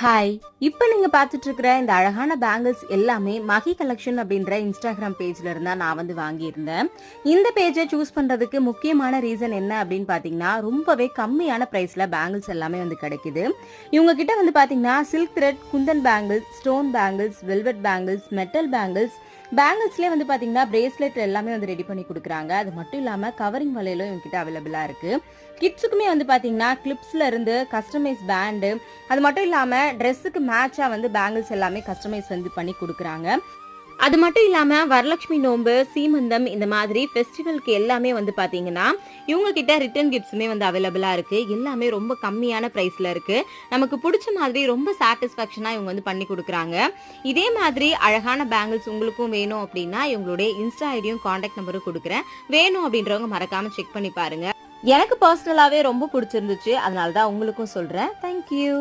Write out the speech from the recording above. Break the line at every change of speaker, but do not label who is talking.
Hi, இப்போ நீங்க பார்த்துட்டு இருக்கிற இந்த அழகான பேங்கிள்ஸ் எல்லாமே மகி கலெக்ஷன் அப்படின்ற இன்ஸ்டாகிராம் பேஜ்ல இருந்தா நான் வந்து வாங்கியிருந்தேன். இந்த பேஜை சூஸ் பண்றதுக்கு முக்கியமான ரீசன் என்ன அப்படின்னு பாத்தீங்கன்னா, ரொம்பவே கம்மியான பிரைஸ்ல பேங்கிள்ஸ் எல்லாமே வந்து கிடைக்குது. இவங்க கிட்ட வந்து பாத்தீங்கன்னா silk thread, kundan bangles, stone bangles, velvet bangles, metal பேங்கிள்ஸ்லேயே வந்து பார்த்தீங்கன்னா பிரேஸ்லெட் எல்லாமே வந்து ரெடி பண்ணி கொடுக்குறாங்க. அது மட்டும் இல்லாமல் கவரிங் வலையிலும் இவங்ககிட்ட அவைலபிளாக இருக்குது. கிட்ஸுக்குமே வந்து பார்த்தீங்கன்னா கிளிப்ஸில் இருந்து கஸ்டமைஸ் பேண்டு, அது மட்டும் இல்லாமல் ட்ரெஸ்ஸுக்கு மேட்சாக வந்து பேங்கிள்ஸ் எல்லாமே கஸ்டமைஸ் வந்து பண்ணி கொடுக்குறாங்க. அது மட்டும் இல்லாமல் வரலட்சுமி நோன்பு, சீமந்தம் இந்த மாதிரி ஃபெஸ்டிவலுக்கு எல்லாமே வந்து பார்த்தீங்கன்னா இவங்க கிட்ட ரிட்டர்ன் கிஃப்ட்ஸுமே வந்து அவைலபிளாக இருக்குது. எல்லாமே ரொம்ப கம்மியான ப்ரைஸில் இருக்குது. நமக்கு பிடிச்ச மாதிரி ரொம்ப சாட்டிஸ்ஃபேக்ஷனாக இவங்க வந்து பண்ணி கொடுக்குறாங்க. இதே மாதிரி அழகான பேங்கிள்ஸ் உங்களுக்கும் வேணும் அப்படின்னா இவங்களுடைய இன்ஸ்டா ஐடியும் காண்டாக்ட் நம்பரும் கொடுக்குறேன். வேணும் அப்படின்றவங்க மறக்காமல் செக் பண்ணி பாருங்கள். எனக்கு பர்சனலாகவே ரொம்ப பிடிச்சிருந்துச்சு, அதனால தான் உங்களுக்கும் சொல்கிறேன். தேங்க்யூ.